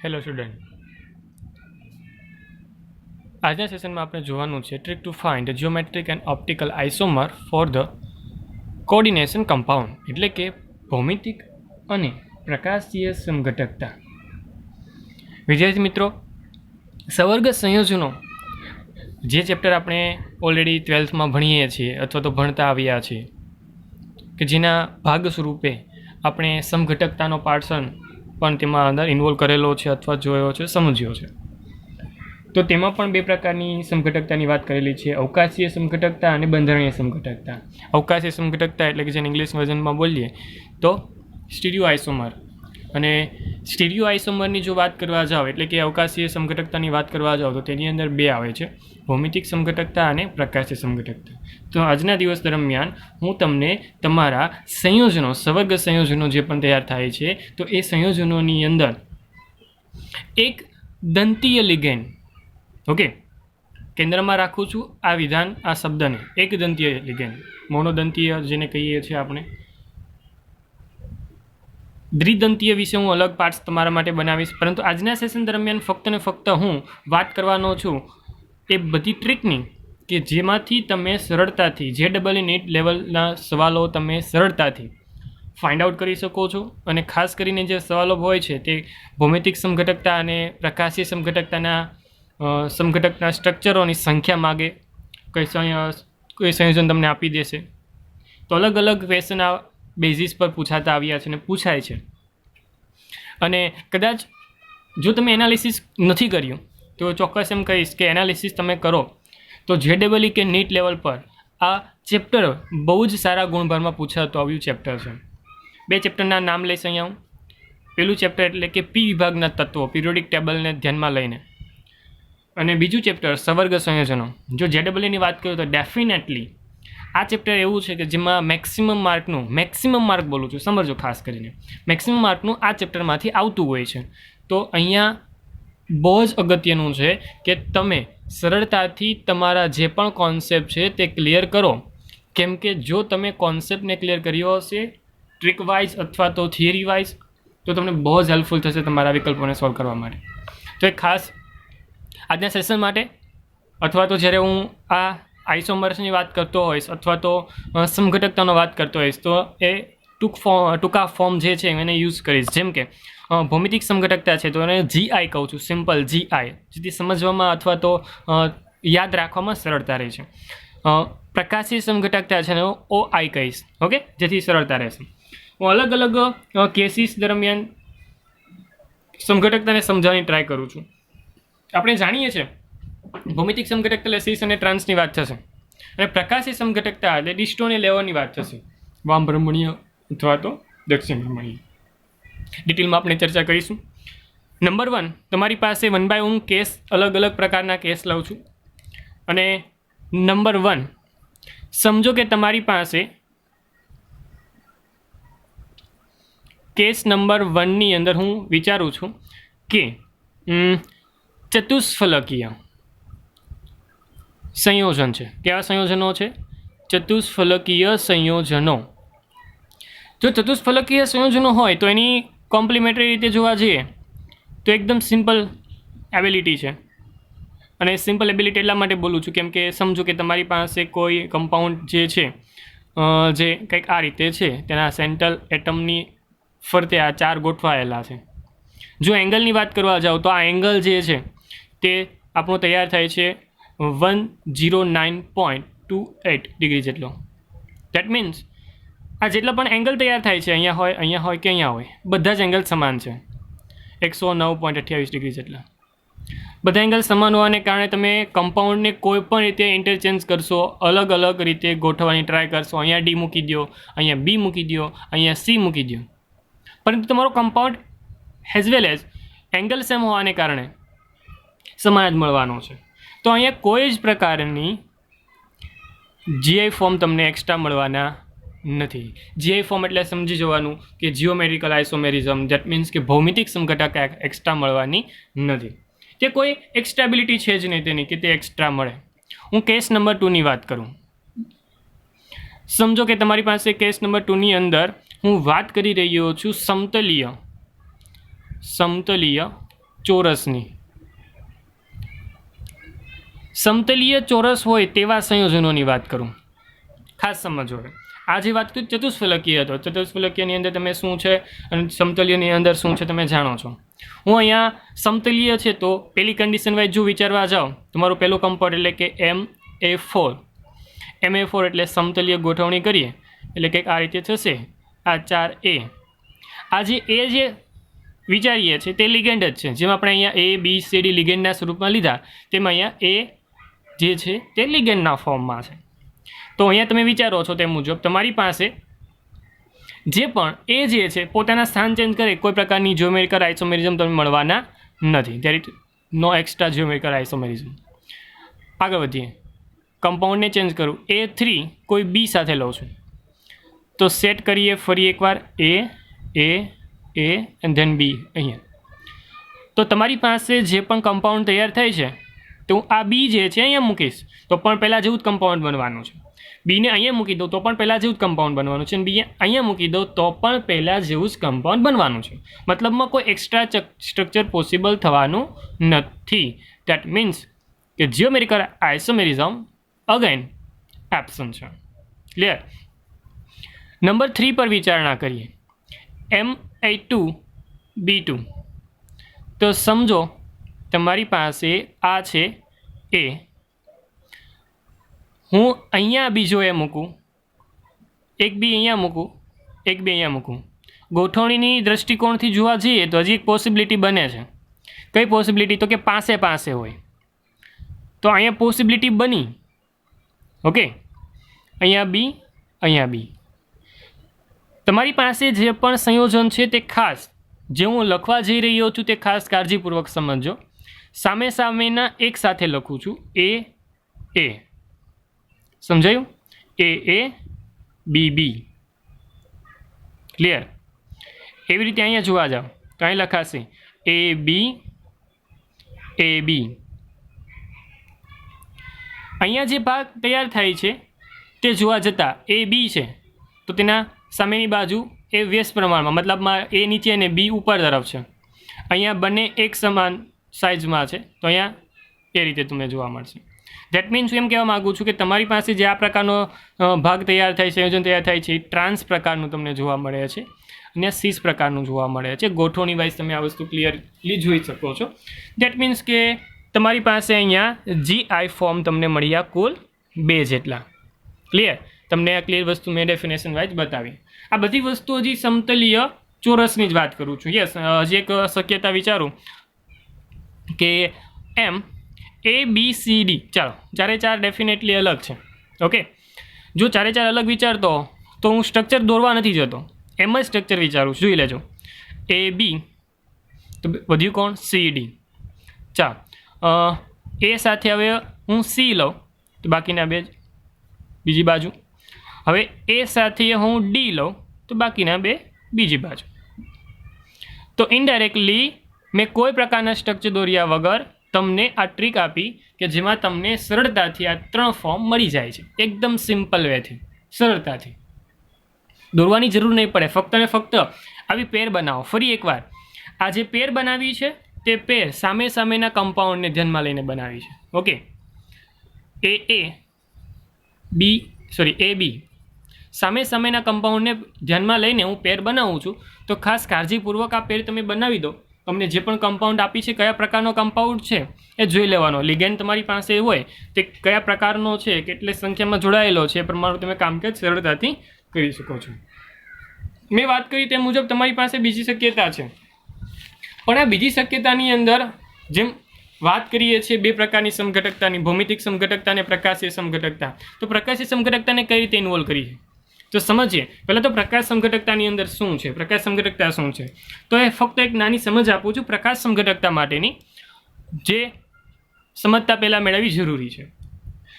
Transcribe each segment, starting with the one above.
Hello student, આજના સેશનમાં આપણે જોવાનું છે trick to find geometric and optical isomer for the coordination compound, એટલે કે ભૌમિતિક અને પ્રકાશીય સમઘટકતા. વિદ્યાર્થી મિત્રો, સવર્ગ સંયોજનો જે ચેપ્ટર આપણે ઓલરેડી 12થમાં ભણીએ છીએ અથવા તો ભણતા આવ્યા છીએ, કે જેના ભાગ સ્વરૂપે આપણે સમઘટકતાનો પાર્ટસન પણ તેમાં અંદર ઇન્વોલ્વ કરેલો છે અથવા જોયો છે, સમજ્યો છે. તો તેમાં પણ બે પ્રકારની સમઘટકતાની વાત કરેલી છે, અવકાશીય સમઘટકતા અને બંધારણીય સમઘટકતા. અવકાશીય સમઘટકતા એટલે કે જેને ઇંગ્લિશ વર્ઝનમાં બોલીએ તો સ્ટીરિયો આઇસોમર. અને સ્ટીરિયો આઇસોમરની જો વાત કરવા જાઓ એટલે કે અવકાશીય સમઘટકતાની વાત કરવા જાઓ તો તેની અંદર બે આવે છે, ભૌમિતિક સમઘટકતા અને પ્રકાશીય સમઘટકતા. તો આજના દિવસ દરમિયાન હું તમને તમારા સંયોજનો, સવર્ગ સંયોજનો જે પણ તૈયાર થાય છે તો એ સંયોજનોની અંદર એક દંતીય લિગેન્ડ, ઓકે, કેન્દ્રમાં રાખું છું આ વિધાન, આ શબ્દને, એક દંતીય લિગેન્ડ, મોનોદંતીય જેને કહીએ છીએ આપણે. દ્વિદંતીય વિશે હું અલગ પાર્ટ્સ તમારા માટે બનાવીશ, પરંતુ આજના સેશન દરમિયાન ફક્ત ને ફક્ત હું વાત કરવાનો છું એ બધી ટ્રીકની કે જેમાંથી તમે સરળતાથી JEE નીટ લેવલના સવાલો તમે સરળતાથી ફાઇન્ડ આઉટ કરી શકો છો. અને ખાસ કરીને જે સવાલો હોય છે તે ભૌમિતિક સમઘટકતા અને પ્રકાશીય સમઘટકના સ્ટ્રક્ચરોની સંખ્યા માગે, કોઈ સંયોજન તમને આપી દેશે. તો અલગ અલગ ક્વેશ્ચન આ બેઝિસ પર પૂછાતા આવ્યા છે અને પૂછાય છે. અને કદાચ જો તમે એનાલિસિસ નથી કર્યું તો ચોક્કસ એમ કહીશ કે એનાલિસિસ તમે કરો તો JEE કે નીટ લેવલ પર આ ચેપ્ટર બહુ જ સારા ગુણભારમાં પૂછાતું આવ્યું ચેપ્ટર છે. બે ચેપ્ટરના નામ લઈશ અહીંયા હું. પહેલું ચેપ્ટર એટલે કે પી વિભાગના તત્વો, પિરિયોડિક ટેબલને ધ્યાનમાં લઈને. અને બીજું ચેપ્ટર સવર્ગ સંયોજનો. જો JEE વાત કરું તો ડેફિનેટલી આ ચેપ્ટર એવું છે કે જેમાં મેક્સિમમ માર્ક બોલું છું, સમજો ખાસ કરીને, મેક્સિમમ માર્કનું આ ચેપ્ટરમાંથી આવતું હોય છે. તો અહીંયા બહુ જ અગત્યનું છે કે તમે સરળતાથી તમારા જે પણ કોન્સેપ્ટ છે તે ક્લિયર કરો. કેમ કે જો તમે કોન્સેપ્ટને ક્લિયર કર્યો હશે ટ્રીક વાઇઝ અથવા તો થિયરી વાઇઝ, તો તમને બહુ જ હેલ્પફુલ થશે તમારા વિકલ્પોને સોલ્વ કરવા માટે. તો એક ખાસ આજના સેશન માટે અથવા તો જ્યારે હું આ આઇસોમર્સની વાત કરતો હોઈશ અથવા તો સમઘટકતાનો વાત કરતો હોઈશ તો એ ટૂંકા ફોર્મ જે છે એને યુઝ કરીશ. જેમ કે ભૌમિતિક સમઘટકતા છે તો એને GI કહું છું, સિમ્પલ GI, જેથી સમજવામાં અથવા તો યાદ રાખવામાં સરળતા રહે છે. પ્રકાશીય સમઘટકતા છે એને OI કહીશ, ઓકે, જેથી સરળતા રહેશે. હું અલગ અલગ કેસીસ દરમિયાન સમઘટકતાને સમજાવવાની ટ્રાય કરું છું. આપણે જાણીએ છીએ ભૌમિતિક સમઘટકતા એટલે સીસ અને ટ્રાન્સની વાત થશે, અને પ્રકાશીય સમઘટકતા એટલે ડિસ્ટો અને લેવરની વાત થશે, વામ ભ્રમણીય અથવા તો દક્ષિણ ભ્રમણીય. ડિટેલમાં આપણે ચર્ચા કરીશું. નંબર 1, તમારી પાસે 1 બાય હું કેસ, અલગ અલગ પ્રકારના કેસ લઉં છું. અને નંબર 1, સમજો કે તમારી પાસે કેસ નંબર 1ની અંદર હું વિચારું છું કે ચતુષ્ફલકીય સંયોજન છે. કેવા સંયોજનો છે? ચતુષ્ફલકીય સંયોજનો. જો ચતુષ્ફલકીય સંયોજનો હોય તો એની કોમ્પ્લિમેન્ટરી રીતે જોવા જઈએ તો એકદમ સિમ્પલ એબિલિટી છે. અને સિમ્પલ એબિલિટી એટલા માટે બોલું છું કેમ કે સમજો કે તમારી પાસે કોઈ કમ્પાઉન્ડ જે છે જે કંઈક આ રીતે છે, તેના સેન્ટ્રલ એટમની ફરતે આ 4 ગોઠવાયેલા છે. જો એંગલની વાત કરવા જાઓ તો આ એંગલ જે છે તે આપણો તૈયાર થાય છે 109.28 ડિગ્રી જેટલો. દેટ મીન્સ આ જેટલા પણ એંગલ તૈયાર થાય છે, અહીંયા હોય કે અહીંયા હોય, બધા જ એંગલ સમાન છે, 109.28 ડિગ્રી જેટલા. બધા એંગલ સમાન હોવાને કારણે તમે કમ્પાઉન્ડને કોઈ પણ રીતે ઇન્ટરચેન્જ કરશો, અલગ અલગ રીતે ગોઠવવાની ટ્રાય કરશો. અહીંયા D મૂકી દો, અહીંયા B મૂકી દો, અહીંયા C મૂકી દો, પરંતુ તમારો compound as well as angle same હોવાને કારણે સમાન જ મળવાનો છે. તો અહીંયા કોઈ જ પ્રકારની GI ફોર્મ તમને એક્સ્ટ્રા મળવાના નથી. GI ફોર્મ એટલે સમજી જવાનું કે જીઓમેટ્રિકલ આઇસોમેરિઝમ, દેટ મીન્સ કે ભૌમિતિક સમઘટક એક્સ્ટ્રા મળવાની નથી. તે કોઈ એક્સ્ટ્રાબિલિટી છે જ નહીં તેની કે તે એક્સ્ટ્રા મળે. હું કેસ નંબર 2ની વાત કરું. સમજો કે તમારી પાસે કેસ નંબર 2ની અંદર હું વાત કરી રહ્યો છું સમતલીય ચોરસની સમતલીય ચોરસ હોય તેવા સંયોજનોની વાત કરું. ખાસ સમજો. આ જે વાત કરી ચતુષ્ફલકીય હતો, ચતુષ્ફલકીયની અંદર તમે શું છે અને સમતલીયની અંદર શું છે તમે જાણો છો. હું અહીંયા સમતલીય છે તો પેલી કન્ડિશન વાઇઝ જો વિચારવા જાઓ, તમારું પહેલું કમ્પાઉન્ડ એટલે કે MA4. MA4 એટલે સમતલીય ગોઠવણી કરીએ એટલે કંઈક આ રીતે થશે. આ 4A. આ જે વિચારીએ છીએ તે લિગેન્ડ જ છે. જેમ આપણે અહીંયા ABCD લિગેન્ડના સ્વરૂપમાં લીધા, તેમાં અહીંયા A જે છે તે લિગેન્ડના ફોર્મમાં છે. તો અહીંયા તમે વિચારો છો તે મુજબ તમારી પાસે જે પણ એ જે છે પોતાના સ્થાન ચેન્જ કરે, કોઈ પ્રકારની જ્યોમેટ્રિકલ આઇસોમેરિઝમ તમને મળવાના નથી. There is no extra geometrical isomerism. આગળ વધીએ. કમ્પાઉન્ડને ચેન્જ કરું. A3 કોઈ B સાથે લઉં છું તો સેટ કરીએ ફરી એકવાર A એન્ડ ધેન B અહીંયા. તો તમારી પાસે જે પણ કમ્પાઉન્ડ તૈયાર થાય છે તો હું આ B જે છે અહીંયા મૂકીશ તો પણ પહેલાં જેવું જ કમ્પાઉન્ડ બનવાનું છે. બીને અહીંયા મૂકી દઉં તો પણ પહેલાં જેવું જ કમ્પાઉન્ડ બનવાનું છે અને બી અહીંયા મૂકી દઉં તો પણ પહેલાં જેવું જ કમ્પાઉન્ડ બનવાનું છે. મતલબમાં કોઈ એક્સ્ટ્રા સ્ટ્રક્ચર પોસિબલ થવાનું નથી. દેટ મીન્સ કે જ્યોમેટ્રિકલ આઇસોમેરિઝમ અગેન એબ્સન્ટ છે. ક્લિયર? નંબર 3 પર વિચારણા કરીએ. MA2B2. તો સમજો તમારી પાસે આ છે A. હું અહીંયા બીજો A મૂકું, એક B અહીંયા મૂકું, એક B અહીંયા મૂકું. ગોઠવણીની દૃષ્ટિકોણથી જોવા જઈએ તો હજી એક પોસિબિલિટી બને છે. કઈ પોસિબિલિટી? તો કે પાસે પાસે હોય. તો અહીંયા પોસિબિલિટી બની. ઓકે, અહીંયા B, અહીંયા B. તમારી પાસે જે પણ સંયોજન છે તે ખાસ જે હું લખવા જઈ રહ્યો છું તે ખાસ કાળજીપૂર્વક સમજો. સામે સામેના એક સાથે લખું છું. A. સમજાયું? A B. ક્લિયર? એવી રીતે અહીંયા જોવા જાઓ તો અહીં લખાશે AB. અહીંયા જે ભાગ તૈયાર થાય છે તે જોવા જતાં AB છે તો તેના સામેની બાજુ એ વ્યસ્ત પ્રમાણમાં, મતલબમાં A નીચે અને B ઉપર તરફ છે. અહીંયા બંને એક સમાન સાઇઝમાં છે તો અહીંયા એ રીતે તમને જોવા મળશે. ધેટ મીન્સ હું એમ કહેવા માગું છું કે તમારી પાસે જે આ પ્રકારનો ભાગ તૈયાર થાય, સંયોજન તૈયાર થાય છે એ ટ્રાન્સ પ્રકારનું તમને જોવા મળે છે અને સીસ પ્રકારનું જોવા મળે છે. ગોઠવણી વાઇઝ તમે આ વસ્તુ ક્લિયરલી જોઈ શકો છો. ધેટ મીન્સ કે તમારી પાસે અહીંયા GI ફોર્મ તમને મળ્યા કુલ 2 જેટલા. ક્લિયર? તમને આ ક્લિયર વસ્તુ મેં ડેફિનેશન વાઇઝ બતાવી. આ બધી વસ્તુ હજી સમતલીય ચોરસની જ વાત કરું છું. યસ, હજી એક શક્યતા વિચારું કે MABCD. ચાલો, 4 ડેફિનેટલી અલગ છે. ઓકે, જો 4 અલગ વિચારતો તો હું સ્ટ્રક્ચર દોરવા નથી જતો, એમ જ સ્ટ્રક્ચર વિચારું. જોઈ લેજો. AB તો વધ્યું કોણ? CD. ચાલો, A સાથે હવે હું C લઉં તો બાકીના 2 બીજી બાજુ. હવે A સાથે હું D લઉં તો બાકીના 2 બીજી બાજુ. તો ઇનડાયરેક્ટલી મેં કોઈ પ્રકારના સ્ટ્રક્ચર દોર્યા વગર તમને આ ટ્રીક આપી કે જેમાં તમને સરળતાથી આ 3 ફોર્મ મળી જાય છે. એકદમ સિમ્પલ વેથી, સરળતાથી દોરવાની જરૂર નહીં પડે. ફક્ત ને ફક્ત આવી પેર બનાવો. ફરી એકવાર, આ જે પેર બનાવી છે તે પેર સામે સામેના કમ્પાઉન્ડને ધ્યાનમાં લઈને બનાવી છે. ઓકે, AB સામે સામેના કમ્પાઉન્ડને ધ્યાનમાં લઈને હું પેર બનાવું છું. તો ખાસ કાળજીપૂર્વક આ પેર તમે બનાવી દો. તમને જે પણ કમ્પાઉન્ડ આપી છે કયા પ્રકારનો કમ્પાઉન્ડ છે એ જોઈ લેવાનો. લિગેન્ડ તમારી પાસે હોય તે કયા પ્રકારનો છે, કેટલી સંખ્યામાં જોડાયેલો છે, એ પ્રમાણે તમે કામકાજ સરળતાથી કરી શકો છો. મેં વાત કરી તે મુજબ તમારી પાસે બીજી શક્યતા છે. પણ આ બીજી શક્યતાની અંદર જેમ વાત કરીએ છીએ 2 પ્રકારની સમઘટકતાની, ભૌમિતિક સમઘટકતા અને પ્રકાશીય સમઘટકતા. તો પ્રકાશીય સમઘટકતાને કઈ રીતે ઇન્વોલ્વ કરીએ તો સમજીએ. પહેલાં તો પ્રકાશ સમઘટકતાની અંદર શું છે, પ્રકાશ સમઘટકતા શું છે. તો એ ફક્ત એક નાની સમજ આપું છું પ્રકાશ સમઘટકતા માટેની, જે સમજતા પહેલાં મેળવવી જરૂરી છે.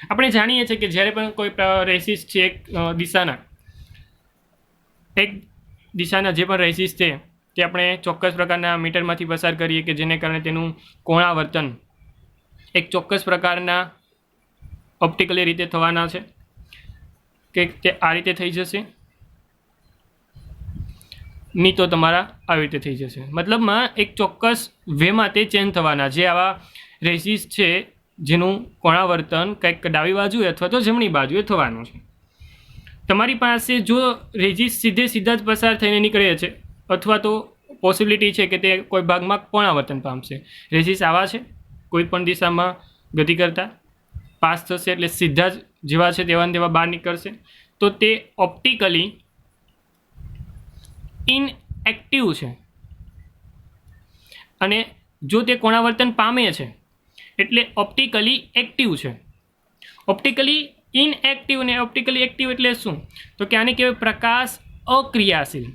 આપણે જાણીએ છીએ કે જ્યારે પણ કોઈ રેસિસ છે એક દિશાના જે પણ રેસિસ છે તે આપણે ચોક્કસ પ્રકારના મીટરમાંથી પસાર કરીએ કે જેને કારણે તેનું કોણાવર્તન એક ચોક્કસ પ્રકારના ઓપ્ટિકલી રીતે થવાના છે કે તે આ રીતે થઈ જશે. નહીં તો તમારા આવી રીતે થઈ જશે. મતલબમાં એક ચોક્કસ વેમાં તે ચેન્જ થવાના. જે આવા રેસીસ છે જેનું કોણાવર્તન કંઈક ડાબી બાજુએ અથવા તો જમણી બાજુએ થવાનું છે. તમારી પાસે જો રેજીસ સીધા જ પસાર થઈને નીકળે છે અથવા તો પોસિબિલિટી છે કે તે કોઈ ભાગમાં કોણાવર્તન પામશે. રેજીસ આવા છે કોઈ પણ દિશામાં ગતિ કરતા પાસ થશે એટલે સીધા જ જેવા છે તેવા તેવા બહાર નીકળશે. તો તે ઓપ્ટિકલી ઇનએક્ટિવ છે. અને જો તે કોણાવર્તન પામે છે એટલે ઓપ્ટિકલી એક્ટિવ છે. ઓપ્ટિકલી ઇનએક્ટિવ ને ઓપ્ટિકલી એક્ટિવ એટલે શું? તો કે આને કહેવાય પ્રકાશ અક્રિયાશીલ.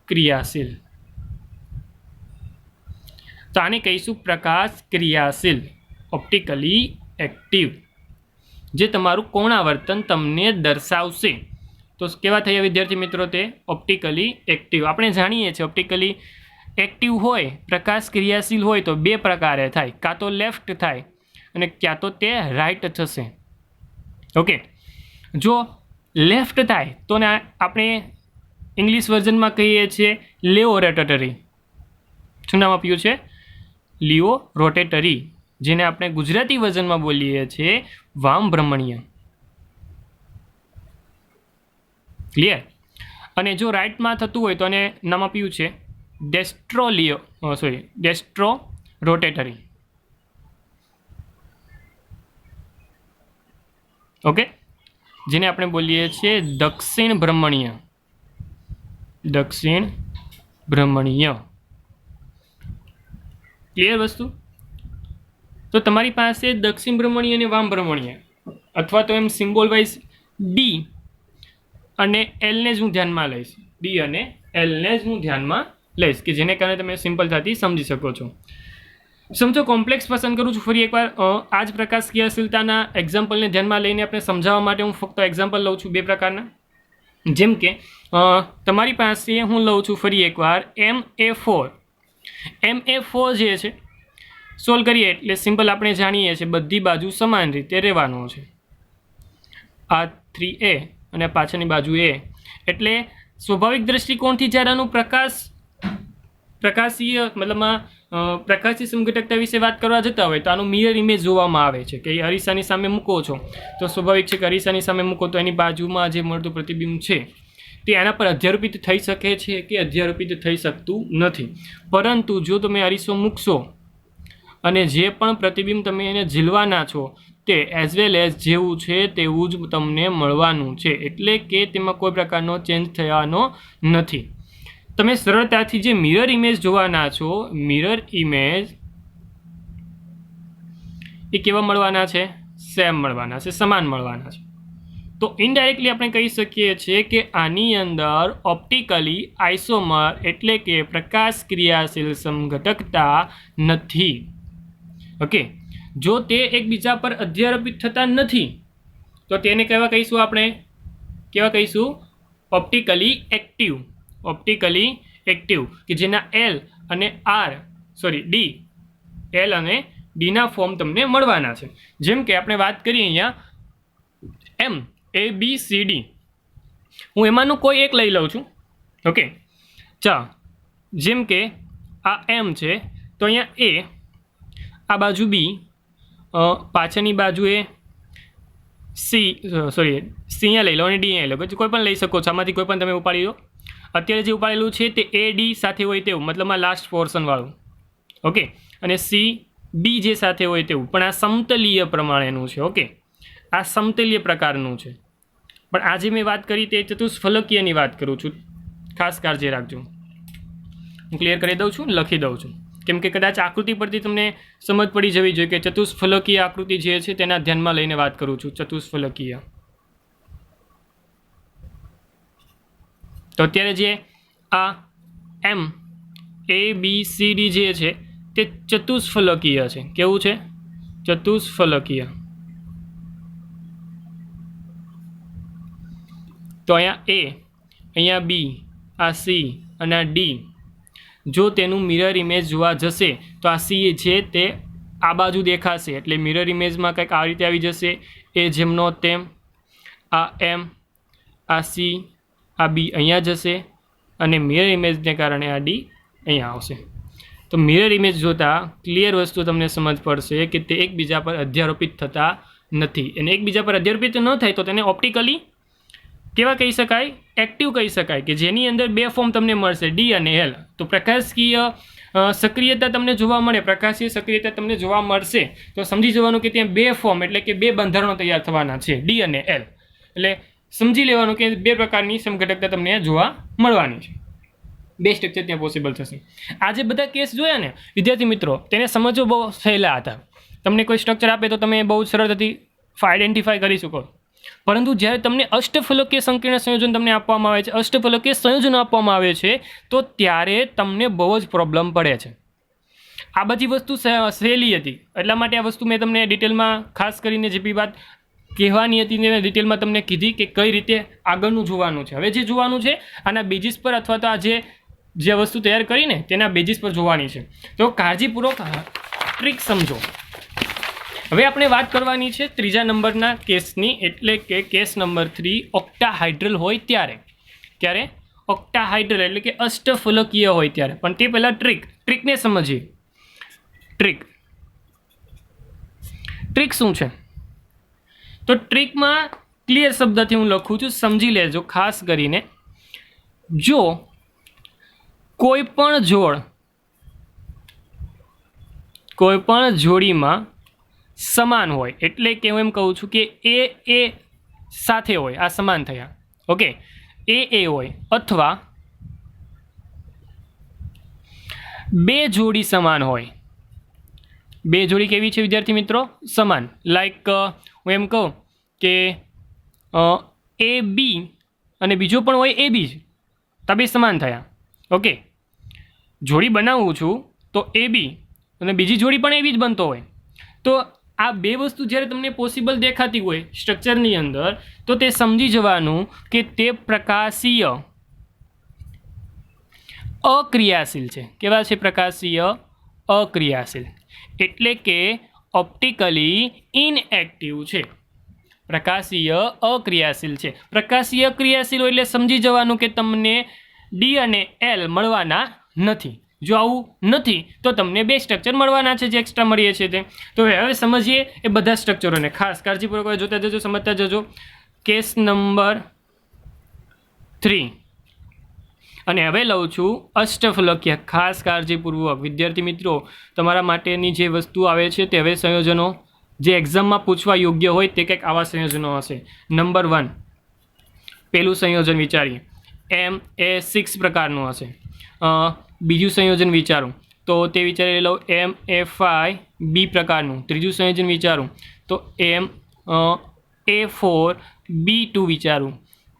અક્રિયાશીલ. તો આને કહીશું પ્રકાશ ક્રિયાશીલ, ઓપ્ટિકલી એક્ટિવ, જે તમારું કોણાવર્તન તમને દર્શાવશે. તો કેવા થયા વિદ્યાર્થી મિત્રો? તે ઓપ્ટિકલી એક્ટિવ. આપણે જાણીએ છીએ ઓપ્ટિકલી એક્ટિવ હોય, પ્રકાશ ક્રિયાશીલ હોય તો બે પ્રકારે થાય, કાં તો લેફ્ટ થાય અને ક્યાં તો તે રાઈટ થશે. ઓકે, જો લેફ્ટ થાય તો ને આપણે ઇંગ્લિશ વર્ઝનમાં કહીએ છીએ લેઓ રોટેટરી. શું નામ આપ્યું છે? લિયો રોટેટરી, જેને આપણે ગુજરાતી વર્ઝનમાં બોલીએ છીએ વામ ભ્રમણીય. ક્લિયર? અને જો રાઈટમાં થતું હોય તો એને નામ આપ્યું છે ડેસ્ટ્રો રોટેટરી. ઓકે, જેને આપણે બોલીએ છીએ દક્ષિણ ભ્રમણીય. દક્ષિણ ભ્રમણીય. ક્લિયર વસ્તુ? તો તમારી પાસે દક્ષિણ ભ્રમણીય અને વામ ભ્રમણીય, અથવા તો એમ સિમ્બોલ વાઇઝ ડી અને એલને જ હું ધ્યાનમાં લઈશ. ડી અને એલને જ હું ધ્યાનમાં લઈશ કે જેને કારણે તમે સિમ્પલતાથી સમજી શકો છો. સમજો કોમ્પ્લેક્સ પસંદ કરું છું. ફરી એકવાર આ જ પ્રકાશ ક્રિયાશીલતાના એક્ઝામ્પલને ધ્યાનમાં લઈને આપણે સમજાવવા માટે હું ફક્ત એક્ઝામ્પલ લઉં છું બે પ્રકારના. જેમ કે તમારી પાસે હું લઉં છું ફરી એકવાર MA4. MA4 જે છે સોલ્વ કરીએ એટલે સિમ્પલ આપણે જાણીએ છીએ બધી બાજુ સમાન રીતે રહેવાનું છે. આ 3A અને પાછળની બાજુ A. એટલે સ્વાભાવિક દ્રષ્ટિકોણથી જ્યારે આનું પ્રકાશીય મતલબમાં પ્રકાશી સમઘટકતા વિશે વાત કરવા જતા હોય તો આનું મિરર ઇમેજ જોવામાં આવે છે કે અરીસાની સામે મૂકો છો તો સ્વાભાવિક છે કે અરીસાની સામે મૂકો તો એની બાજુમાં જે મળતું પ્રતિબિંબ છે તે એના પર અધ્યારોપિત થઈ શકે છે કે અધ્યારોપિત થઈ શકતું નથી. પરંતુ જો તમે અરીસો મૂકશો અને જે પણ પ્રતિબિંબ તમે એને ઝીલવાના છો તે એઝ વેલ એઝ જેવું છે તેવું જ તમને મળવાનું છે. એટલે કે તેમાં કોઈ પ્રકારનો ચેન્જ થવાનો નથી. તમે સરળતાથી જે મિરર ઇમેજ જોવાના છો, મિરર ઇમેજ એ કેવા મળવાના છે? સેમ મળવાના છે, સમાન મળવાના છે. તો ઇનડાયરેક્ટલી આપણે કહી શકીએ છીએ કે આની અંદર ઓપ્ટિકલી આઇસોમર એટલે કે પ્રકાશ ક્રિયાશીલ સમઘટકતા નથી. ઓકે, જો તે એકબીજા પર અધ્યારોપિત થતા નથી તો તેને કેવા કહીશું? આપણે કેવા કહીશું? Optically active. ઓપ્ટિકલી એક્ટિવ કે જેના L અને D L અને Dના ફોર્મ તમને મળવાના છે. જેમ કે આપણે વાત કરીએ અહીંયા MABCD. હું એમાંનું કોઈ એક લઈ લઉં છું. ઓકે, ચાલો, જેમ કે આ M છે તો અહીંયા A, આ બાજુ B, પાછળની બાજુ એ C અહીંયા લઈ લો અને D અહીંયા લઈ લો. કોઈ પણ લઈ શકો છો, આમાંથી કોઈ પણ તમે ઉપાડી લો. અત્યારે જે ઉપાડેલું છે તે AD સાથે હોય તેવું, મતલબ આ લાસ્ટ પોર્શનવાળું. ઓકે, અને CD જે સાથે હોય તેવું, પણ આ સમતલીય પ્રમાણેનું છે. ઓકે, આ સમતલીય પ્રકારનું છે. પણ આજે મેં વાત કરી તે ચતુષ્ફલકીયની વાત કરું છું, ખાસ કાળજી રાખજો. હું ક્લિયર કરી દઉં છું, લખી દઉં છું, કેમ કે કદાચ આકૃતિ પરથી તમને સમજ પડી જવી જોઈએ કે ચતુષ્ફલકીય આકૃતિ જે છે તેના ધ્યાનમાં લઈને વાત કરું છું. ચતુષ્ફલકીય. તો અત્યારે જે આ MABCD જે છે તે ચતુષ્ફલકીય છે. કેવું છે? ચતુષ્ફલકીય. તો અહીંયા A, અહીંયા B, આ C અને આ D, જો તેનું મિરર ઇમેજ જોવા જશે તો આ C છે તે આ બાજુ દેખાશે, એટલે મિરર ઇમેજમાં કંઈક આ રીતે આવી જશે. એ જેમનો તેમ, આ M, આ C આ બી અહીંયા જશે અને મિરર ઇમેજને કારણે આ ડી અહીંયા આવશે. તો મિરર ઇમેજ જોતાં ક્લિયર વસ્તુ તમને સમજ પડશે કે તે એકબીજા પર અધ્યારોપિત થતા નથી. અને એકબીજા પર અધ્યારોપિત ન થાય તો તેને ઓપ્ટિકલી કેવા કહી શકાય? એક્ટિવ કહી શકાય, કે જેની અંદર બે ફોર્મ તમને મળશે, ડી અને એલ. તો પ્રકાશકીય સક્રિયતા તમને જોવા મળે, પ્રકાશીય સક્રિયતા તમને જોવા મળશે તો સમજી જવાનું કે ત્યાં બે ફોર્મ એટલે કે બે બંધારણો તૈયાર થવાના છે, ડી અને એલ. એટલે સમજી લેવાનું કે બે પ્રકારની સમઘટકતા તમને જોવા મળવાની છે. બે સ્ટ્રક્ચર ત્યાં પોસિબલ થશે. આ જે બધા કેસ જોયા ને વિદ્યાર્થી મિત્રો, તેને સમજવો બહુ સહેલા હતા. તમને કોઈ સ્ટ્રક્ચર આપે તો તમે બહુ સરળતાથી આઈડેન્ટિફાઈ કરી શકો. પરંતુ જ્યારે તમને અષ્ટફલકીય સંકીર્ણ સંયોજન તમને આપવામાં આવે છે, અષ્ટફલકીય સંયોજન આપવામાં આવે છે, તો ત્યારે તમને બહુ જ પ્રોબ્લેમ પડે છે. આ બધી વસ્તુ સહેલી હતી, એટલા માટે આ વસ્તુ મેં તમને ડિટેલમાં ખાસ કરીને જે બી વાત કહેવાની હતી ને ડિટેલમાં તમને કીધી કે કઈ રીતે આગળનું જોવાનું છે. હવે જે જોવાનું છે આના બેઝિસ પર અથવા તો આ જે વસ્તુ તૈયાર કરીને તેના બેઝિસ પર જોવાની છે. તો કાળજીપૂર્વક ટ્રીક સમજો. હવે આપણે વાત કરવાની છે ત્રીજા નંબરના કેસની, એટલે કે કેસ નંબર 3 ઓક્ટાહાઇડ્રલ હોય ત્યારે. ક્યારે? ઓક્ટાહાઇડ્રલ એટલે કે અષ્ટફલકીય હોય ત્યારે. પણ તે પહેલાં ટ્રીકને સમજીએ. ટ્રીક શું છે? તો ટ્રીકમાં ક્લિયર શબ્દથી હું લખું છું, સમજી લેજો ખાસ કરીને. જો કોઈ પણ જોડીમાં સમાન હોય, એટલે કે હું એમ કહું છું કે એ સાથે હોય, આ સમાન થયા, ઓકે, એ હોય, અથવા બે જોડી સમાન હોય. બે જોડી કેવી છે વિદ્યાર્થી મિત્રો? સમાન. લાઈક હું એમ કહું કે એ બી અને બીજો પણ હોય એ બી જ, તો બે સમાન થયા, ઓકે. જોડી બનાવું છું તો એ બી અને બીજી જોડી પણ એ બી જ બનતો હોય. તો આ બે વસ્તુ જ્યારે તમને પોસિબલ દેખાતી હોય સ્ટ્રક્ચરની અંદર, તો તે સમજી જવાનું કે તે પ્રકાશીય અક્રિયાશીલ છે. કેવા છે? પ્રકાશીય અક્રિયાશીલ, એટલે કે ઓપ્ટિકલી ઇનએક્ટિવ છે. પ્રકાશીય અક્રિયાશીલ છે. પ્રકાશીય ક્રિયાશીલ એટલે સમજી જવાનું કે તમને ડી અને એલ મળવાના નથી. જો આવું નથી તો તમને બે સ્ટ્રક્ચર મળવાના છે જે એક્સ્ટ્રા મળીએ છીએ તે. તો હવે સમજીએ એ બધા સ્ટ્રક્ચરોને. ખાસ કાળજીપૂર્વક જોતા જજો, સમજતા જજો. કેસ નંબર 3 અને હવે લઉં છું અષ્ટફલકીય. ખાસ કાળજીપૂર્વક વિદ્યાર્થી મિત્રો, તમારા માટેની જે વસ્તુ આવે છે તે હવે સંયોજનો જે એક્ઝામમાં પૂછવા યોગ્ય હોય તે કંઈક આવા સંયોજનો હશે. નંબર 1 પહેલું સંયોજન વિચારીએ, MA6 પ્રકારનું હશે. બીજું સંયોજન વિચારું તો તે વિચારી લઉં MA5B પ્રકારનું. ત્રીજું સંયોજન વિચારું તો MA4B2 વિચારું.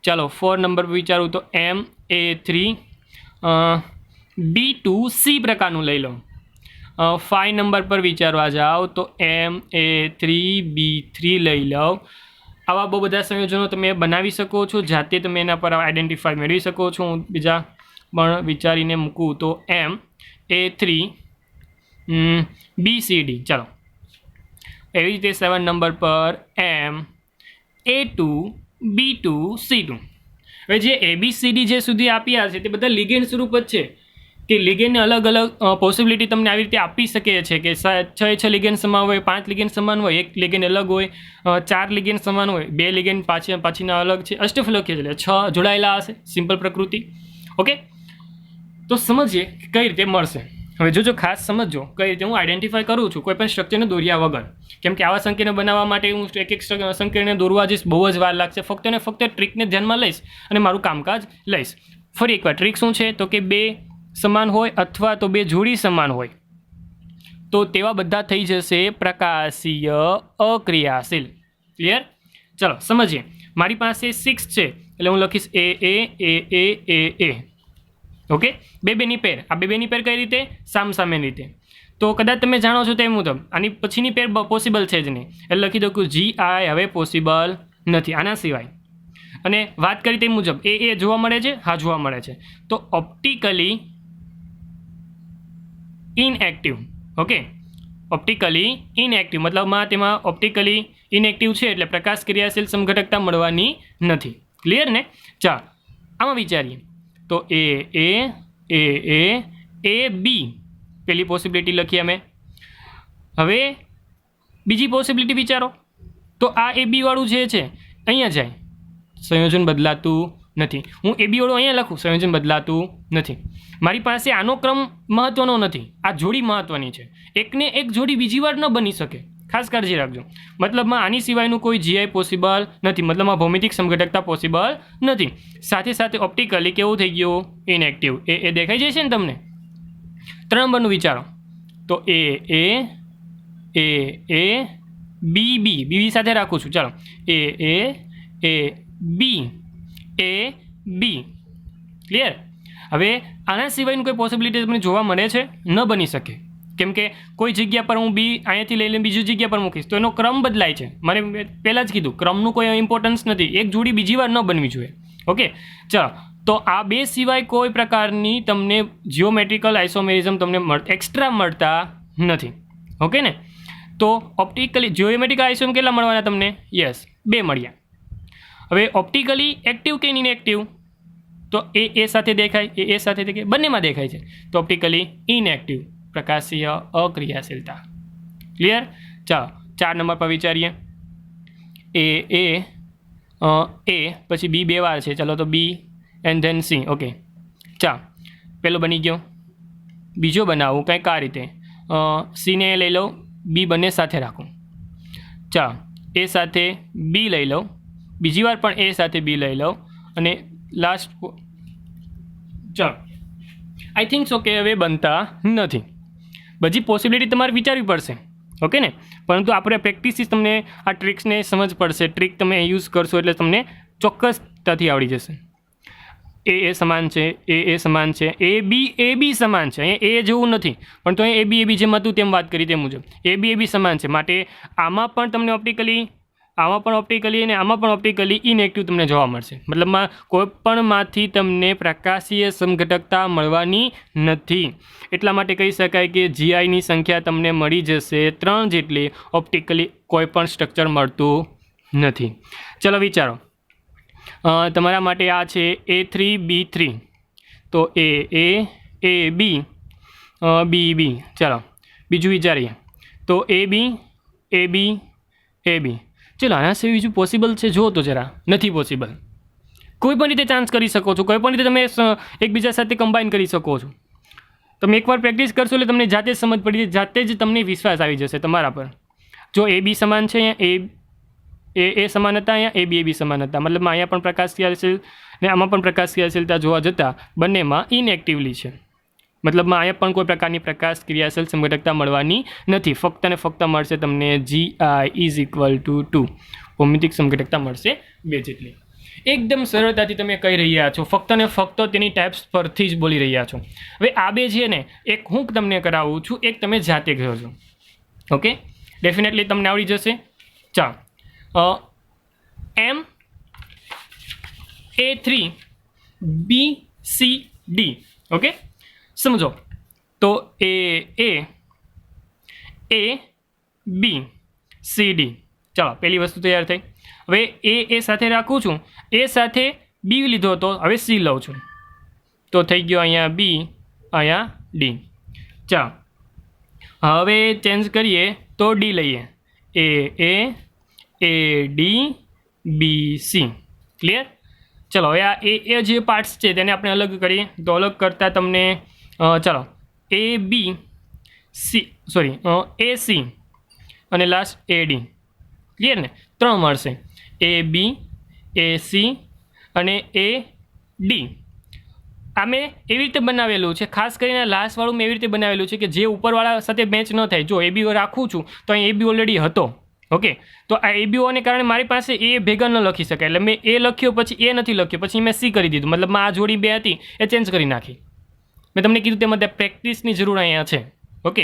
ચાલો 4 નંબર પર વિચારું તો MA3B2C પ્રકારનું લઈ લઉં. 5 નંબર પર વિચારવા જાઓ તો MA3B3 લઈ લઉં. આવા બહુ બધા સંયોજનો તમે બનાવી શકો છો, જાતે તમે એના પર આઈડેન્ટિફાઈ મેળવી શકો છો. હું બીજા પણ વિચારીને મૂકું તો MA3BCD. ચાલો એવી રીતે 7 નંબર પર MA2B2C2. હવે જે ABCD જે સુધી આપ્યા છે તે બધા લિગેન્ડ સ્વરૂપ જ છે, કે લિગેન્ડને અલગ અલગ પોસિબિલિટી તમને આવી રીતે આપી શકે છે કે 6 લિગેન્ડ સમાન હોય, 5 લિગેન્ડ સમાન હોય, 1 લિગેન્ડ અલગ હોય, 4 લિગેન્ડ સમાન હોય, 2 લિગેન્ડ પાછીના અલગ છે. અષ્ટફલકીય એટલે 6 જોડાયેલા હશે, સિમ્પલ પ્રકૃતિ, ઓકે. તો સમજીએ કઈ રીતે મળશે. હવે જોજો ખાસ સમજો કઈ રીતે હું આઈડેન્ટિફાઈ કરું છું કોઈ પણ સ્ટ્રક્ચરને દોર્યા વગર. કેમ કે આવા સંકીર્ણ બનાવવા માટે હું એક સંકીર્ણને દોરવા જઈશ, બહુ જ વાર લાગશે. ફક્ત ને ફક્ત ટ્રીકને ધ્યાનમાં લઈશ અને મારું કામકાજ લઈશ. ફરી એકવાર ટ્રીક શું છે તો કે બે સમાન હોય અથવા તો બે જોડી સમાન હોય તો તેવા બધા થઈ જશે પ્રકાશીય અક્રિયાશીલ. ક્લિયર? ચલો સમજીએ. મારી પાસે 6 છે એટલે હું લખીશ AA. ઓકે, બેની પેર. આ બેની પેર કઈ રીતે? સામસામેની રીતે. તો કદાચ તમે જાણો છો તે મુજબ આની પછીની પેર પોસિબલ છે જ નહીં, એટલે લખી દઉં કે GI હવે પોસિબલ નથી આના સિવાય. અને વાત કરી તે મુજબ એ જોવા મળે છે? હા, જોવા મળે છે. તો optically inactive. Okay, optically inactive મતલબમાં તેમાં ઓપ્ટિકલી ઇનએક્ટિવ છે એટલે પ્રકાશ ક્રિયાશીલ સમઘટકતા મળવાની નથી. ક્લિયર ને? ચાલો આમાં વિચારીએ તો એ બી પેલી પોસિબિલિટી લખીએ અમે. હવે બીજી પોસિબિલિટી વિચારો તો આ એ બી વાળું જે છે અહીંયા જાય, સંયોજન બદલાતું નથી. હું એ બી વાળું અહીંયા લખું, સંયોજન બદલાતું નથી. મારી પાસે આનો ક્રમ મહત્વનો નથી, આ જોડી મહત્વની છે. એકને એક જોડી બીજી વાર ન બની શકે, ખાસ કાળજી રાખજો. મતલબમાં આની સિવાયનું કોઈ જીઆઈ પોસિબલ નથી, મતલબમાં ભૌમિતિક સમઘટકતા પોસિબલ નથી. સાથે સાથે ઓપ્ટિકલી કેવું થઈ ગયું? ઇનએક્ટિવ. એ દેખાઈ જશે ને તમને? 3 નંબરનું વિચારો તો એ બી સાથે રાખું છું. ચાલો બી ક્લિયર. હવે આના સિવાયનું કોઈ પોસિબિલિટી તમને જોવા મળે છે? ન બની શકે, કેમ કે કોઈ જગ્યા પર હું બી અહીંયાથી લઈ લઈને બીજી જગ્યા પર મૂકીશ તો એનો ક્રમ બદલાય છે. મને પહેલાં જ કીધું ક્રમનું કોઈ ઇમ્પોર્ટન્સ નથી, એક જોડી બીજી વાર ન બનવી જોઈએ. ઓકે ચાલો, તો આ બે સિવાય કોઈ પ્રકારની તમને જિયોમેટ્રિકલ આઇસોમેરિઝમ તમને એક્સ્ટ્રા મળતા નથી. ઓકે ને? તો ઓપ્ટિકલી જિયોમેટ્રિકલ આઇસોમ કેટલા મળવાના તમને? યસ, 2 મળ્યા. હવે ઓપ્ટિકલી એક્ટિવ કે ઇનએક્ટિવ? તો એ સાથે દેખાય, એ સાથે દેખાય, બંનેમાં દેખાય છે. તો ઓપ્ટિકલી ઇનએક્ટિવ, પ્રકાશીય અક્રિયાશીલતા. ક્લિયર? ચાલો 4 નંબર પર વિચારીએ. એ પછી બી 2 વાર છે. ચાલો તો બી એન્ડ ધેન સી. ઓકે ચાલો, પેલો બની ગયો. બીજો બનાવું કંઈક આ રીતે, સીને લઈ લઉં, બી બંને સાથે રાખું. ચાલો, એ સાથે બી લઈ લઉં, બીજી વાર પણ એ સાથે બી લઈ લઉં, અને લાસ્ટ ચાલો આઈ થિંક સો કે હવે બનતા નથી. બધી પોસિબિલિટી તમારે વિચારવી પડશે. ઓકે ને? પરંતુ આપણે પ્રેક્ટિસથી તમને આ ટ્રિક્સને સમજ પડશે. ટ્રિક તમે યુઝ કરશો એટલે તમને ચોક્કસતાથી આવડી જશે. એ સમાન છે, એ સમાન છે, એ બી સમાન છે. અહીંયા એ જેવું નથી, પણ તો અહીંયા એ બી જેમ હતું તેમ વાત કરી તે મુજબ એ બી સમાન છે. માટે આમાં પણ તમને ઓપ્ટિકલી, આમાં પણ ઓપ્ટિકલી અને આમાં પણ ઓપ્ટિકલી ઇનએક્ટિવ તમને જોવા મળશે. મતલબમાં કોઈપણમાંથી તમને પ્રકાશીય સમઘટકતા મળવાની નથી. એટલા માટે કહી શકાય કે જીઆઈની સંખ્યા તમને મળી જશે 3 જેટલી, ઓપ્ટિકલી કોઈ પણ સ્ટ્રક્ચર મળતું નથી. ચલો વિચારો, તમારા માટે આ છે A3B3. તો એ બી. ચાલો બીજું વિચારીએ તો એ બી. ચલો આના સિવાય બીજું પોસિબલ છે? જો તો જરા નથી પોસિબલ. કોઈ પણ રીતે ચાન્સ કરી શકો છો, કોઈ પણ રીતે તમે એકબીજા સાથે કમ્બાઈન કરી શકો છો. તમે એકવાર પ્રેક્ટિસ કરશો એટલે તમને જાતે જ સમજ પડી જાય, જાતે જ તમને વિશ્વાસ આવી જશે તમારા પર. જો એ બી સમાન છે, અહીંયા એ સમાન હતા, અહીંયા એ બી સમાન હતા. મતલબ અહીંયા પણ પ્રકાશ ક્રિયાશીલ ને આમાં પણ પ્રકાશ ક્રિયાશીલતા જોવા જતાં બંનેમાં ઇનએક્ટિવલી છે. મતલબમાં અહીંયા પણ કોઈ પ્રકારની પ્રકાશ ક્રિયાશીલ સમઘટકતા મળવાની નથી. ફક્ત ને ફક્ત મળશે તમને GI = 2. ભૌમિતિક સમઘટકતા મળશે 2 જેટલી. એકદમ સરળતાથી તમે કહી રહ્યા છો, ફક્ત ને ફક્ત તેની ટાઈપ્સ પરથી જ બોલી રહ્યા છો. હવે આ 2 છે ને, એક હું તમને કરાવું છું, એક તમે જાતે કરજો. ઓકે, ડેફિનેટલી તમને આવડી જશે. ચાલો, MA3BCD. ઓકે, સમજો તો ABCD. ચાલો, પહેલી વસ્તુ તૈયાર થઈ. હવે એ સાથે રાખું છું, એ સાથે બી લીધો હતો, હવે સી લઉં છું, તો થઈ ગયો અહીંયા બી, અહીંયા ડી. ચાલો હવે ચેન્જ કરીએ તો ડી લઈએ, એ ડી બી સી. ક્લિયર? ચલો હવે આ એ જે પાર્ટ્સ છે તેને આપણે અલગ કરીએ. તો અલગ કરતાં તમને ચાલો એ સી અને લાસ્ટ એ ડી. ક્લિયર ને? 3 મળશે, એ બી, એ સી અને એ ડી. આ મેં એવી રીતે બનાવેલું છે, ખાસ કરીને લાસ્ટવાળું મેં એવી રીતે બનાવેલું છે કે જે ઉપરવાળા સાથે મેચ ન થાય. જો એ બી રાખું છું તો અહીં એ બી ઓલરેડી હતો. ઓકે, તો આ એ બી હોવાને કારણે મારી પાસે એ ભેગા ન લખી શકાય, એટલે મેં એ લખ્યો પછી એ નથી લખ્યો, પછી મેં સી કરી દીધું. મતલબ આ જોડી 2 હતી એ ચેન્જ કરી નાખી. મેં તમને કીધું તેમાં પ્રેક્ટિસની જરૂર અહીંયા છે. ઓકે,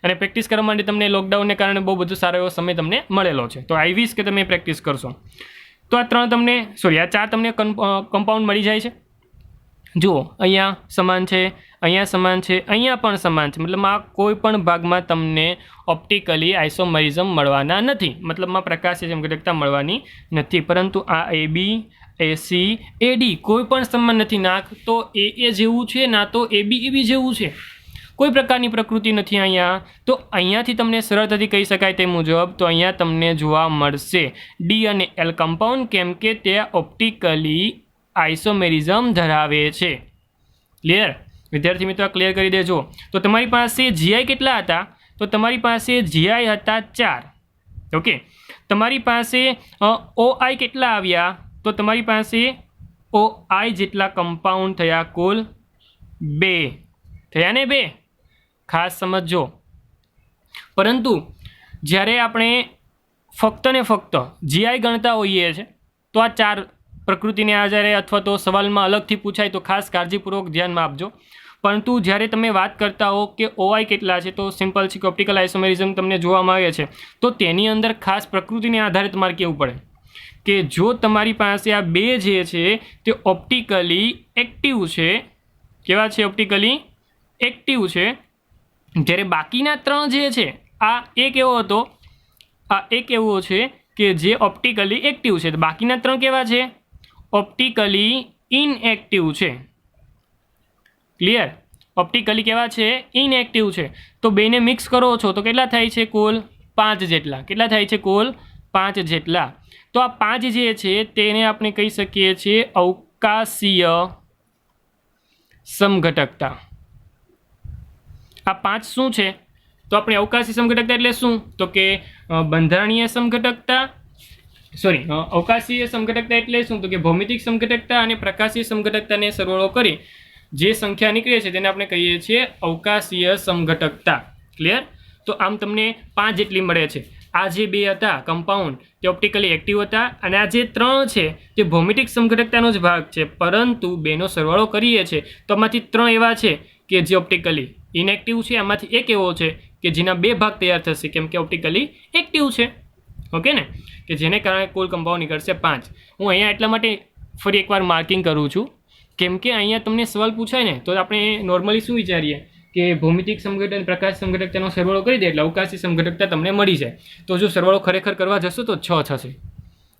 અને પ્રેક્ટિસ કરવા માટે તમને લોકડાઉનને કારણે બહુ બધો સારો એવો સમય તમને મળેલો છે. તો આઈ વિશ કે તમે પ્રેક્ટિસ કરશો. તો આ 3 તમને આ 4 તમને કમ્પાઉન્ડ મળી જાય છે. જુઓ, અહીંયા સમાન છે, અહીંયા સમાન છે, અહીંયા પણ સમાન છે. મતલબ આ કોઈ પણ ભાગમાં તમને ઓપ્ટિકલી આઇસોમરિઝમ મળવાના નથી, મતલબમાં પ્રકાશીય સમઘટકતા મળવાની નથી. પરંતુ આ એ બી, ACAD કોઈ પણ સંબંધ નથી, ના તો AA જેવું છે ના તો ABAB જેવું છે, કોઈ પ્રકારની પ્રકૃતિ નથી અહીંયા. તો અહીંયાથી તમને સરળતાથી કહી શકાય તે મુજબ તો અહીંયા તમને જોવા મળશે D અને L કમ્પાઉન્ડ, કેમ કે તે ઓપ્ટિકલી આઇસોમેરિઝમ ધરાવે છે. ક્લિયર વિદ્યાર્થી મિત્રો? ક્લિયર કરી દેજો. તો તમારી પાસે GI કેટલા હતા? તો તમારી પાસે GI હતા 4. ઓકે, તમારી પાસે OI કેટલા આવ્યા? તો તમારી પાસે OI જેટલા કમ્પાઉન્ડ થયા, કુલ 2 થયા ને, 2. ખાસ સમજજો. પરંતુ જ્યારે આપણે ફક્ત ને ફક્ત GI ગણતા હોઈએ છીએ તો આ 4 પ્રકૃતિને આધારે અથવા તો સવાલમાં અલગથી પૂછાય તો ખાસ કાળજીપૂર્વક ધ્યાનમાં આપજો. પરંતુ જ્યારે તમે વાત કરતા હો કે OI કેટલા છે તો સિમ્પલ છે કે ઓપ્ટિકલ આઇસોમેરિઝમ તમને જોવામાં આવે છે, તો તેની અંદર ખાસ પ્રકૃતિને આધારે તમારે કહેવું પડે કે જો તમારી પાસે આ 2 જે છે તે ઓપ્ટિકલી એક્ટિવ છે. કેવા છે? ઓપ્ટિકલી એક્ટિવ છે. જ્યારે બાકીના 3 જે છે, આ એક એવો હતો, આ એક એવો છે કે જે ઓપ્ટિકલી એક્ટિવ છે, તો બાકીના 3 કેવા છે? ઓપ્ટિકલી ઇનએક્ટિવ છે. ક્લિયર? ઓપ્ટિકલી કેવા છે? ઇનએક્ટિવ છે. તો બેને મિક્સ કરો છો તો કેટલા થાય છે? કુલ 5 જેટલા. કેટલા થાય છે? કુલ 5 જેટલા. તો આ 5 જે છે તેને આપણે કહી શકીએ છીએ અવકાશીય સમઘટકતા. આ 5 શું છે? તો આપણે અવકાશી સમઘટકતા એટલે શું? તો કે બંધારણીય સમઘટકતા, સોરી, અવકાશીય સમઘટકતા એટલે શું? તો કે ભૌમિતિક સમઘટકતા અને પ્રકાશીય સમઘટકતાને સરવાળો કરી જે સંખ્યા નીકળે છે તેને આપણે કહીએ છીએ અવકાશીય સમઘટકતા. ક્લિયર? તો આમ તમને 5 જેટલી મળે છે. આ જે 2 હતા કમ્પાઉન્ડ તે ઓપ્ટિકલી એક્ટિવ હતા અને આ જે 3 છે તે ભૌમિતિક સમઘટકતાનો જ ભાગ છે, પરંતુ બેનો સરવાળો કરીએ છીએ તો આમાંથી 3 એવા છે કે જે ઓપ્ટિકલી ઇનએક્ટિવ છે, આમાંથી એક એવો છે કે જેના 2 ભાગ તૈયાર થશે કેમ કે ઓપ્ટિકલી એક્ટિવ છે. ઓકે ને? કે જેને કારણે કુલ કમ્પાઉન્ડ નીકળશે 5. હું અહીંયા એટલા માટે ફરી એકવાર માર્કિંગ કરું છું કેમ કે અહીંયા તમને સવાલ પૂછાય ને તો આપણે નોર્મલી શું વિચારીએ કે ભૌમિતિક સમઘટક અને પ્રકાશ સમઘટકતાનો સરવાળો કરી દે એટલે અવકાશી સમઘટકતા તમને મળી જાય. તો જો સરવાળો ખરેખર કરવા જશો તો 6 થશે.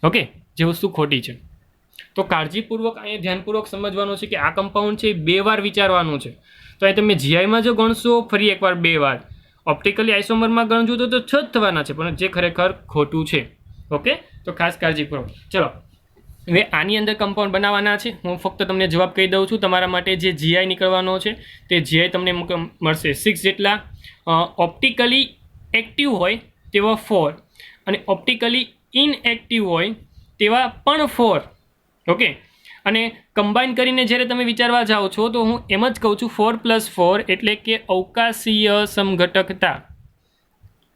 ઓકે, જે વસ્તુ ખોટી છે. તો કાળજીપૂર્વક અહીંયા ધ્યાનપૂર્વક સમજવાનું છે કે આ કમ્પાઉન્ડ છે 2 વાર વિચારવાનું છે. તો અહીં તમે GIમાં જો ગણશો ફરી એકવાર 2 વાર, ઓપ્ટિકલી આઇસોમરમાં ગણજો તો 6 જ થવાના છે, પણ જે ખરેખર ખોટું છે. ઓકે, તો ખાસ કાળજીપૂર્વક. ચલો હવે આની અંદર કમ્પાઉન્ડ બનાવવાના છે. હું ફક્ત તમને જવાબ કહી દઉં છું. તમારા માટે જે GI નીકળવાનો છે તે GI તમને મળશે 6 જેટલા. ઓપ્ટિકલી એક્ટિવ હોય તેવા 4 અને ઓપ્ટિકલી ઇનએક્ટિવ હોય તેવા પણ 4. ઓકે, અને કમ્બાઈન કરીને જ્યારે તમે વિચારવા જાઓ છો તો હું એમ જ કહું છું 4 + 4 એટલે કે અવકાશીય સમઘટકતા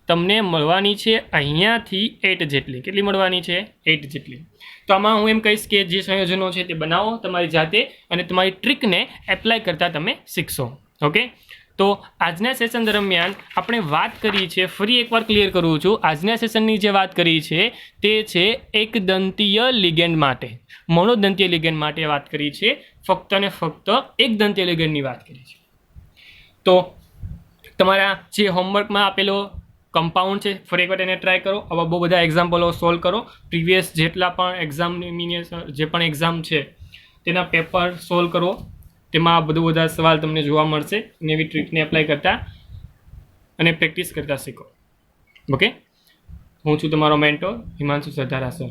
તમને મળવાની છે અહીંયાથી 8 જેટલી. કેટલી મળવાની છે? 8 જેટલી. તો આમાં હું એમ કહીશ કે જે સંયોજનો છે તે બનાવો તમારી જાતે અને તમારી ટ્રીકને એપ્લાય કરતાં તમે શીખશો. ઓકે, તો આજના સેશન દરમિયાન આપણે વાત કરી છે, ફરી એકવાર ક્લિયર કરું છું, આજના સેશનની જે વાત કરી છે તે છે એકદંતીય લિગેન્ડ માટે, મોનોદંતીય લિગેન્ડ માટે વાત કરી છે. ફક્ત ને ફક્ત એકદંતીય લિગેન્ડની વાત કરી છે. તો તમારા જે હોમવર્કમાં આપેલો કમ્પાઉન્ડ છે ફરી એકવાર એને ટ્રાય કરો. આવા બહુ બધા એક્ઝામ્પલો સોલ્વ કરો. પ્રીવિયસ જેટલા પણ એક્ઝામની જે પણ એક્ઝામ છે તેના પેપર સોલ્વ કરો. તેમાં બધા સવાલ તમને જોવા મળશે. નવી ટ્રીકને એપ્લાય કરતા અને પ્રેક્ટિસ કરતા શીખો. ઓકે, હું છું તમારો મેન્ટોર હિમાંશુ સરદારા સર.